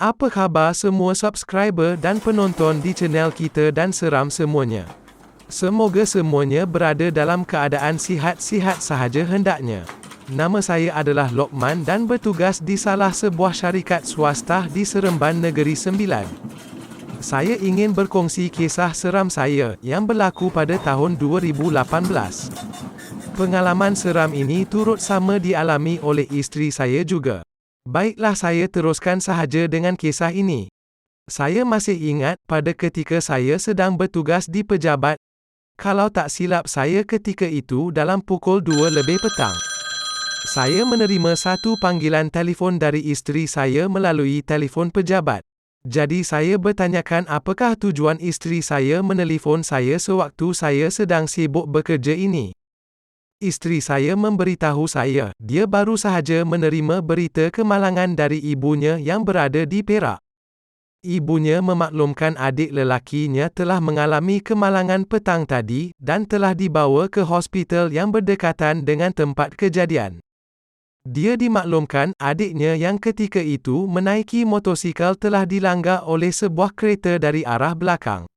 Apa khabar semua subscriber dan penonton di channel kita dan seram semuanya. Semoga semuanya berada dalam keadaan sihat-sihat sahaja hendaknya. Nama saya adalah Lokman dan bertugas di salah sebuah syarikat swasta di Seremban Negeri Sembilan. Saya ingin berkongsi kisah seram saya yang berlaku pada tahun 2018. Pengalaman seram ini turut sama dialami oleh isteri saya juga. Baiklah, saya teruskan sahaja dengan kisah ini. Saya masih ingat pada ketika saya sedang bertugas di pejabat. Kalau tak silap saya ketika itu dalam pukul 2 lebih petang. Saya menerima satu panggilan telefon dari isteri saya melalui telefon pejabat. Jadi saya bertanyakan apakah tujuan isteri saya menelefon saya sewaktu saya sedang sibuk bekerja ini. Isteri saya memberitahu saya, dia baru sahaja menerima berita kemalangan dari ibunya yang berada di Perak. Ibunya memaklumkan adik lelakinya telah mengalami kemalangan petang tadi, dan telah dibawa ke hospital yang berdekatan dengan tempat kejadian. Dia dimaklumkan, adiknya yang ketika itu menaiki motosikal telah dilanggar oleh sebuah kereta dari arah belakang.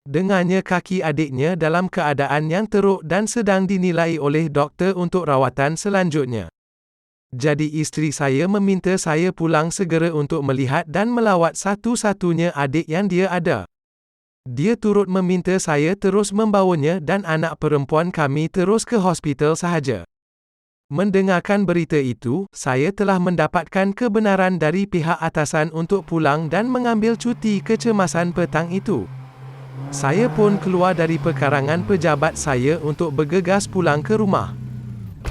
Dengannya kaki adiknya dalam keadaan yang teruk dan sedang dinilai oleh doktor untuk rawatan selanjutnya. Jadi isteri saya meminta saya pulang segera untuk melihat dan melawat satu-satunya adik yang dia ada. Dia turut meminta saya terus membawanya dan anak perempuan kami terus ke hospital sahaja. Mendengarkan berita itu, saya telah mendapatkan kebenaran dari pihak atasan untuk pulang dan mengambil cuti kecemasan petang itu. Saya pun keluar dari pekarangan pejabat saya untuk bergegas pulang ke rumah.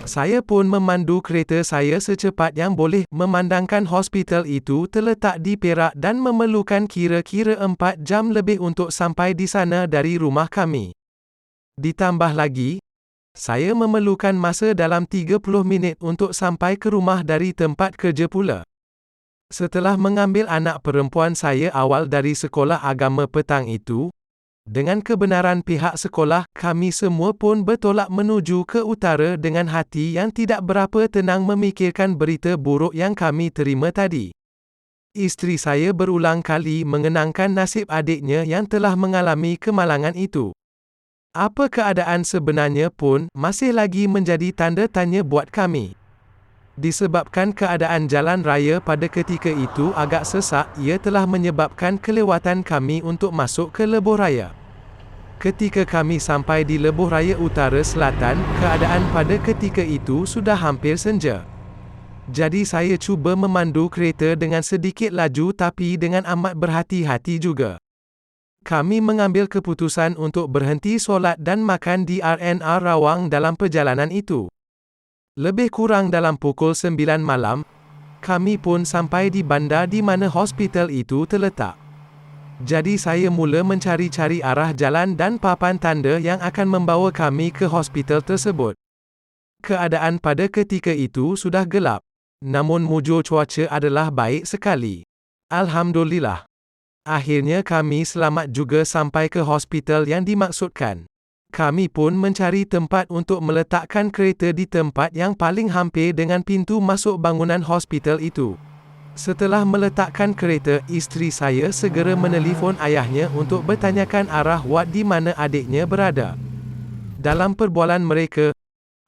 Saya pun memandu kereta saya secepat yang boleh, memandangkan hospital itu terletak di Perak dan memerlukan kira-kira 4 jam lebih untuk sampai di sana dari rumah kami. Ditambah lagi, saya memerlukan masa dalam 30 minit untuk sampai ke rumah dari tempat kerja pula. Setelah mengambil anak perempuan saya awal dari sekolah agama petang itu, dengan kebenaran pihak sekolah, kami semua pun bertolak menuju ke utara dengan hati yang tidak berapa tenang memikirkan berita buruk yang kami terima tadi. Isteri saya berulang kali mengenangkan nasib adiknya yang telah mengalami kemalangan itu. Apa keadaan sebenarnya pun masih lagi menjadi tanda tanya buat kami. Disebabkan keadaan jalan raya pada ketika itu agak sesak, ia telah menyebabkan kelewatan kami untuk masuk ke lebuh raya. Ketika kami sampai di lebuh raya utara selatan, keadaan pada ketika itu sudah hampir senja. Jadi saya cuba memandu kereta dengan sedikit laju tapi dengan amat berhati-hati juga. Kami mengambil keputusan untuk berhenti solat dan makan di R&R Rawang dalam perjalanan itu. Lebih kurang dalam pukul 9 malam, kami pun sampai di bandar di mana hospital itu terletak. Jadi saya mula mencari-cari arah jalan dan papan tanda yang akan membawa kami ke hospital tersebut. Keadaan pada ketika itu sudah gelap. Namun mujur cuaca adalah baik sekali. Alhamdulillah. Akhirnya kami selamat juga sampai ke hospital yang dimaksudkan. Kami pun mencari tempat untuk meletakkan kereta di tempat yang paling hampir dengan pintu masuk bangunan hospital itu. Setelah meletakkan kereta, isteri saya segera menelefon ayahnya untuk bertanyakan arah wad di mana adiknya berada. Dalam perbualan mereka,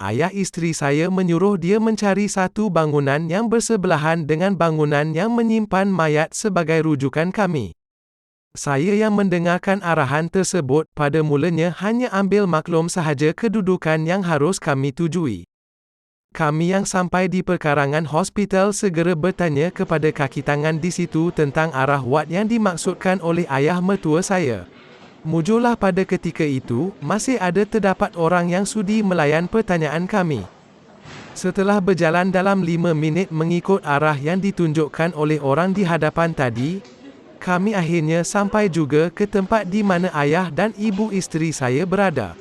ayah isteri saya menyuruh dia mencari satu bangunan yang bersebelahan dengan bangunan yang menyimpan mayat sebagai rujukan kami. Saya yang mendengarkan arahan tersebut, pada mulanya hanya ambil maklum sahaja kedudukan yang harus kami tujui. Kami yang sampai di perkarangan hospital segera bertanya kepada kaki tangan di situ tentang arah wad yang dimaksudkan oleh ayah mertua saya. Mujurlah pada ketika itu, masih ada terdapat orang yang sudi melayan pertanyaan kami. Setelah berjalan dalam 5 minit mengikut arah yang ditunjukkan oleh orang di hadapan tadi, kami akhirnya sampai juga ke tempat di mana ayah dan ibu isteri saya berada.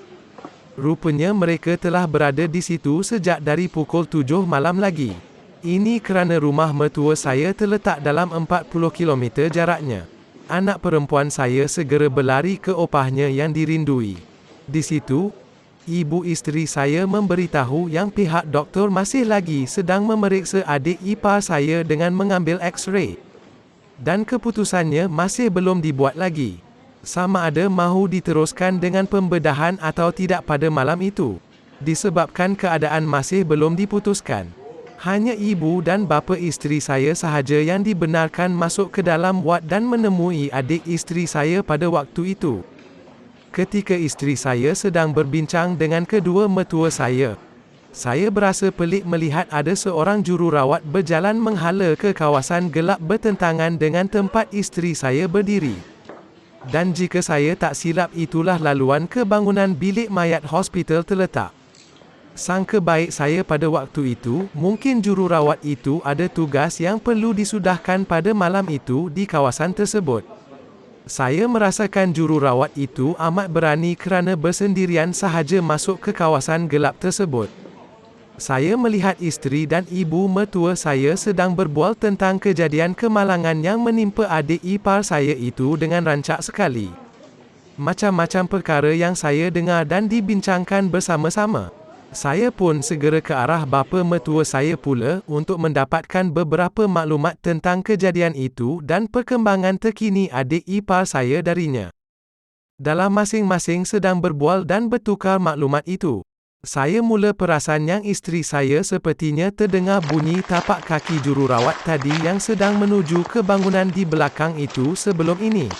Rupanya mereka telah berada di situ sejak dari pukul 7 malam lagi. Ini kerana rumah mertua saya terletak dalam 40 km jaraknya. Anak perempuan saya segera berlari ke opahnya yang dirindui. Di situ, ibu isteri saya memberitahu yang pihak doktor masih lagi sedang memeriksa adik ipar saya dengan mengambil X-ray. dan keputusannya masih belum dibuat lagi. Sama ada mahu diteruskan dengan pembedahan atau tidak pada malam itu. Disebabkan keadaan masih belum diputuskan. Hanya ibu dan bapa isteri saya sahaja yang dibenarkan masuk ke dalam wad dan menemui adik isteri saya pada waktu itu. Ketika isteri saya sedang berbincang dengan kedua mertua saya berasa pelik melihat ada seorang jururawat berjalan menghala ke kawasan gelap bertentangan dengan tempat isteri saya berdiri. Dan jika saya tak silap itulah laluan ke bangunan bilik mayat hospital terletak. Sangka baik saya pada waktu itu, mungkin jururawat itu ada tugas yang perlu disudahkan pada malam itu di kawasan tersebut. Saya merasakan jururawat itu amat berani kerana bersendirian sahaja masuk ke kawasan gelap tersebut. Saya melihat isteri dan ibu mertua saya sedang berbual tentang kejadian kemalangan yang menimpa adik ipar saya itu dengan rancak sekali. Macam-macam perkara yang saya dengar dan dibincangkan bersama-sama. Saya pun segera ke arah bapa mertua saya pula untuk mendapatkan beberapa maklumat tentang kejadian itu dan perkembangan terkini adik ipar saya darinya. Dalam masing-masing sedang berbual dan bertukar maklumat itu, saya mula perasan yang isteri saya sepertinya terdengar bunyi tapak kaki jururawat tadi yang sedang menuju ke bangunan di belakang itu sebelum ini.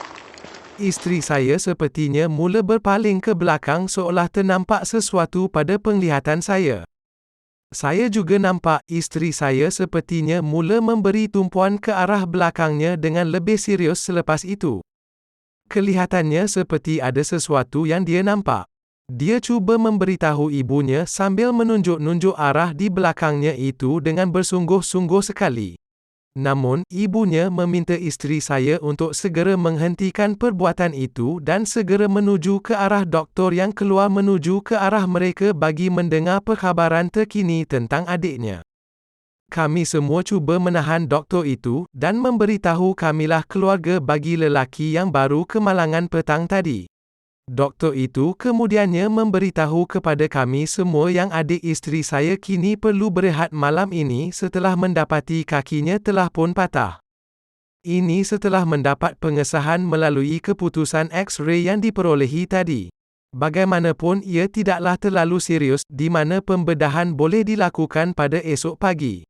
Isteri saya sepertinya mula berpaling ke belakang seolah ternampak sesuatu pada penglihatan saya. Saya juga nampak isteri saya sepertinya mula memberi tumpuan ke arah belakangnya dengan lebih serius selepas itu. Kelihatannya seperti ada sesuatu yang dia nampak. Dia cuba memberitahu ibunya sambil menunjuk-nunjuk arah di belakangnya itu dengan bersungguh-sungguh sekali. Namun, ibunya meminta isteri saya untuk segera menghentikan perbuatan itu dan segera menuju ke arah doktor yang keluar menuju ke arah mereka bagi mendengar perkhabaran terkini tentang adiknya. Kami semua cuba menahan doktor itu dan memberitahu kamilah keluarga bagi lelaki yang baru kemalangan petang tadi. Doktor itu kemudiannya memberitahu kepada kami semua yang adik isteri saya kini perlu berehat malam ini setelah mendapati kakinya telah pun patah. Ini setelah mendapat pengesahan melalui keputusan X-ray yang diperolehi tadi. Bagaimanapun ia tidaklah terlalu serius di mana pembedahan boleh dilakukan pada esok pagi.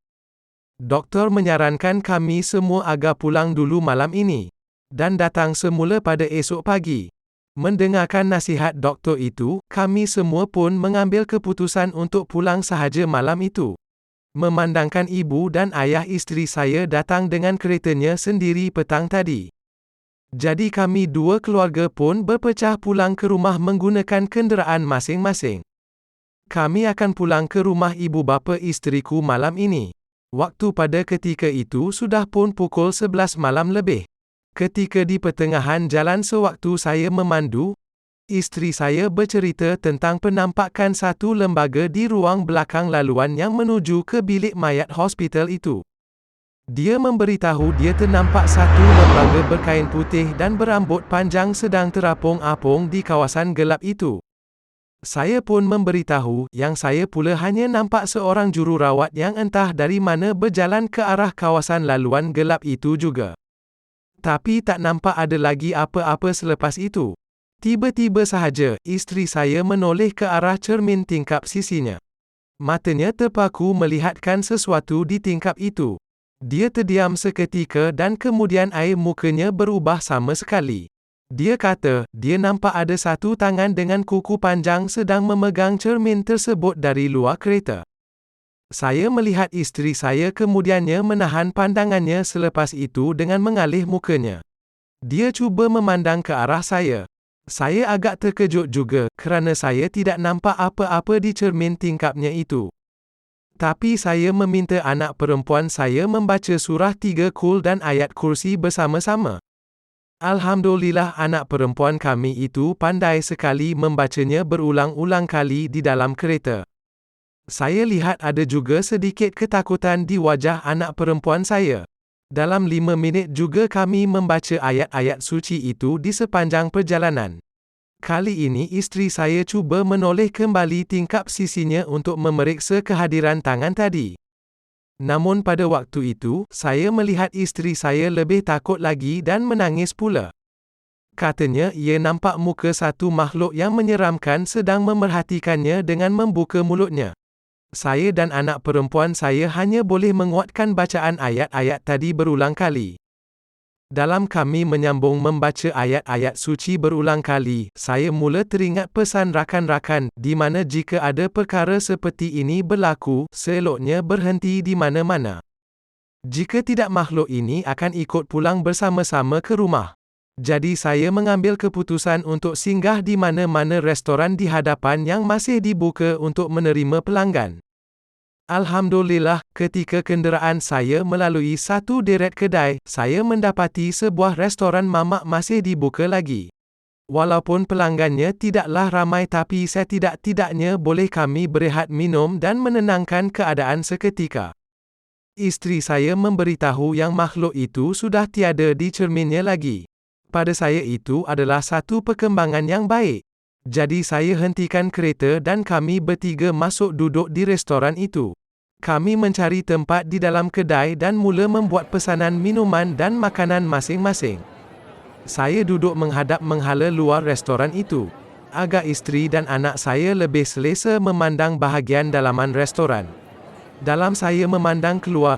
Doktor menyarankan kami semua agar pulang dulu malam ini dan datang semula pada esok pagi. Mendengarkan nasihat doktor itu, kami semua pun mengambil keputusan untuk pulang sahaja malam itu. Memandangkan ibu dan ayah isteri saya datang dengan keretanya sendiri petang tadi. Jadi kami dua keluarga pun berpecah pulang ke rumah menggunakan kenderaan masing-masing. Kami akan pulang ke rumah ibu bapa isteriku malam ini. Waktu pada ketika itu sudah pun pukul 11 malam lebih. Ketika di pertengahan jalan sewaktu saya memandu, isteri saya bercerita tentang penampakan satu lembaga di ruang belakang laluan yang menuju ke bilik mayat hospital itu. Dia memberitahu dia ternampak satu lembaga berkain putih dan berambut panjang sedang terapung-apung di kawasan gelap itu. Saya pun memberitahu yang saya pula hanya nampak seorang jururawat yang entah dari mana berjalan ke arah kawasan laluan gelap itu juga. Tapi tak nampak ada lagi apa-apa selepas itu. Tiba-tiba sahaja, isteri saya menoleh ke arah cermin tingkap sisinya. Matanya terpaku melihatkan sesuatu di tingkap itu. Dia terdiam seketika dan kemudian air mukanya berubah sama sekali. Dia kata, dia nampak ada satu tangan dengan kuku panjang sedang memegang cermin tersebut dari luar kereta. Saya melihat isteri saya kemudiannya menahan pandangannya selepas itu dengan mengalih mukanya. Dia cuba memandang ke arah saya. Saya agak terkejut juga kerana saya tidak nampak apa-apa di cermin tingkapnya itu. Tapi saya meminta anak perempuan saya membaca surah 3 Qul dan ayat kursi bersama-sama. Alhamdulillah anak perempuan kami itu pandai sekali membacanya berulang-ulang kali di dalam kereta. Saya lihat ada juga sedikit ketakutan di wajah anak perempuan saya. Dalam 5 minit juga kami membaca ayat-ayat suci itu di sepanjang perjalanan. Kali ini isteri saya cuba menoleh kembali tingkap sisinya untuk memeriksa kehadiran tangan tadi. Namun pada waktu itu, saya melihat isteri saya lebih takut lagi dan menangis pula. Katanya ia nampak muka satu makhluk yang menyeramkan sedang memerhatikannya dengan membuka mulutnya. Saya dan anak perempuan saya hanya boleh menguatkan bacaan ayat-ayat tadi berulang kali. Dalam kami menyambung membaca ayat-ayat suci berulang kali, saya mula teringat pesan rakan-rakan, di mana jika ada perkara seperti ini berlaku, seeloknya berhenti di mana-mana. Jika tidak makhluk ini akan ikut pulang bersama-sama ke rumah. Jadi saya mengambil keputusan untuk singgah di mana-mana restoran di hadapan yang masih dibuka untuk menerima pelanggan. Alhamdulillah, ketika kenderaan saya melalui satu deret kedai, saya mendapati sebuah restoran mamak masih dibuka lagi. Walaupun pelanggannya tidaklah ramai tapi setidak-tidaknya boleh kami berehat minum dan menenangkan keadaan seketika. Isteri saya memberitahu yang makhluk itu sudah tiada di cerminnya lagi. Pada saya itu adalah satu perkembangan yang baik. Jadi saya hentikan kereta dan kami bertiga masuk duduk di restoran itu. Kami mencari tempat di dalam kedai dan mula membuat pesanan minuman dan makanan masing-masing. Saya duduk menghadap menghala luar restoran itu. Agak isteri dan anak saya lebih selesa memandang bahagian dalaman restoran. Dalam saya memandang keluar,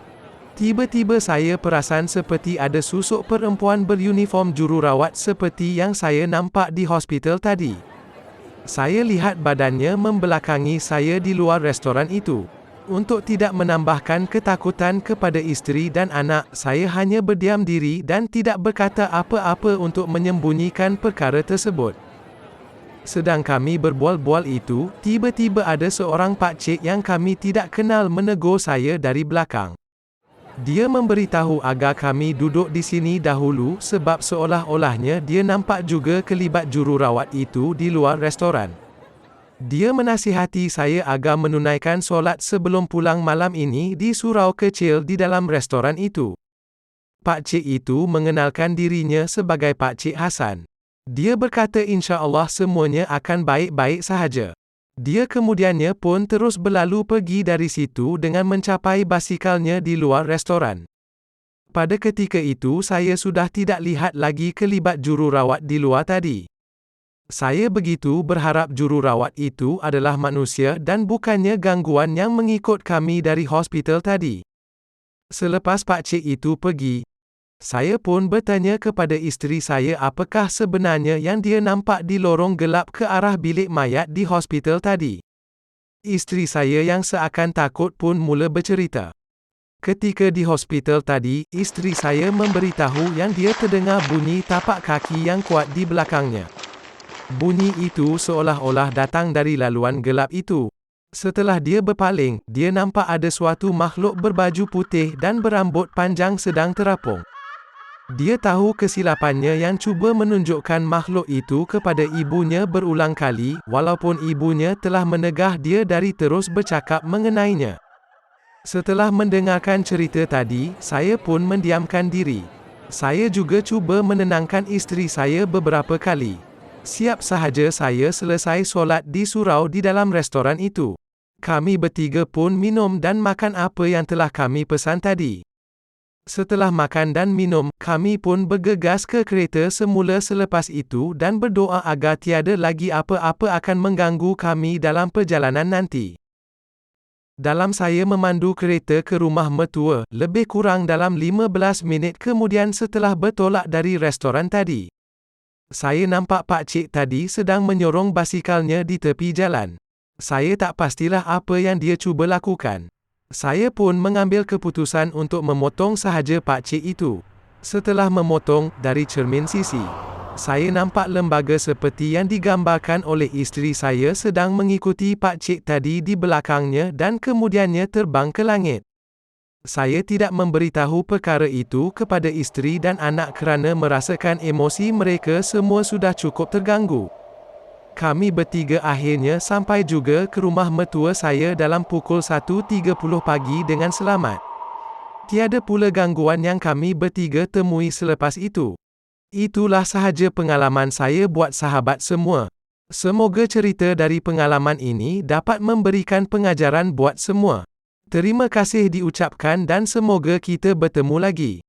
tiba-tiba saya perasan seperti ada susuk perempuan beruniform jururawat seperti yang saya nampak di hospital tadi. Saya lihat badannya membelakangi saya di luar restoran itu. Untuk tidak menambahkan ketakutan kepada isteri dan anak, saya hanya berdiam diri dan tidak berkata apa-apa untuk menyembunyikan perkara tersebut. Sedang kami berbual-bual itu, tiba-tiba ada seorang pakcik yang kami tidak kenal menegur saya dari belakang. Dia memberitahu agar kami duduk di sini dahulu sebab seolah-olahnya dia nampak juga kelibat jururawat itu di luar restoran. Dia menasihati saya agar menunaikan solat sebelum pulang malam ini di surau kecil di dalam restoran itu. Pakcik itu mengenalkan dirinya sebagai Pakcik Hasan. Dia berkata insya-Allah semuanya akan baik-baik sahaja. Dia kemudiannya pun terus berlalu pergi dari situ dengan mencapai basikalnya di luar restoran. Pada ketika itu saya sudah tidak lihat lagi kelibat jururawat di luar tadi. Saya begitu berharap jururawat itu adalah manusia dan bukannya gangguan yang mengikut kami dari hospital tadi. Selepas pakcik itu pergi, saya pun bertanya kepada isteri saya apakah sebenarnya yang dia nampak di lorong gelap ke arah bilik mayat di hospital tadi. Isteri saya yang seakan takut pun mula bercerita. Ketika di hospital tadi, isteri saya memberitahu yang dia terdengar bunyi tapak kaki yang kuat di belakangnya. Bunyi itu seolah-olah datang dari laluan gelap itu. Setelah dia berpaling, dia nampak ada suatu makhluk berbaju putih dan berambut panjang sedang terapung. Dia tahu kesilapannya yang cuba menunjukkan makhluk itu kepada ibunya berulang kali, walaupun ibunya telah menegah dia dari terus bercakap mengenainya. Setelah mendengarkan cerita tadi, saya pun mendiamkan diri. Saya juga cuba menenangkan isteri saya beberapa kali. Siap sahaja saya selesai solat di surau di dalam restoran itu. Kami bertiga pun minum dan makan apa yang telah kami pesan tadi. Setelah makan dan minum, kami pun bergegas ke kereta semula selepas itu dan berdoa agar tiada lagi apa-apa akan mengganggu kami dalam perjalanan nanti. Dalam saya memandu kereta ke rumah mertua, lebih kurang dalam 15 minit kemudian setelah bertolak dari restoran tadi. Saya nampak pakcik tadi sedang menyorong basikalnya di tepi jalan. Saya tak pastilah apa yang dia cuba lakukan. Saya pun mengambil keputusan untuk memotong sahaja pakcik itu. Setelah memotong, dari cermin sisi, saya nampak lembaga seperti yang digambarkan oleh isteri saya sedang mengikuti pakcik tadi di belakangnya dan kemudiannya terbang ke langit. Saya tidak memberitahu perkara itu kepada isteri dan anak kerana merasakan emosi mereka semua sudah cukup terganggu. Kami bertiga akhirnya sampai juga ke rumah mertua saya dalam pukul 1.30 pagi dengan selamat. Tiada pula gangguan yang kami bertiga temui selepas itu. Itulah sahaja pengalaman saya buat sahabat semua. Semoga cerita dari pengalaman ini dapat memberikan pengajaran buat semua. Terima kasih diucapkan dan semoga kita bertemu lagi.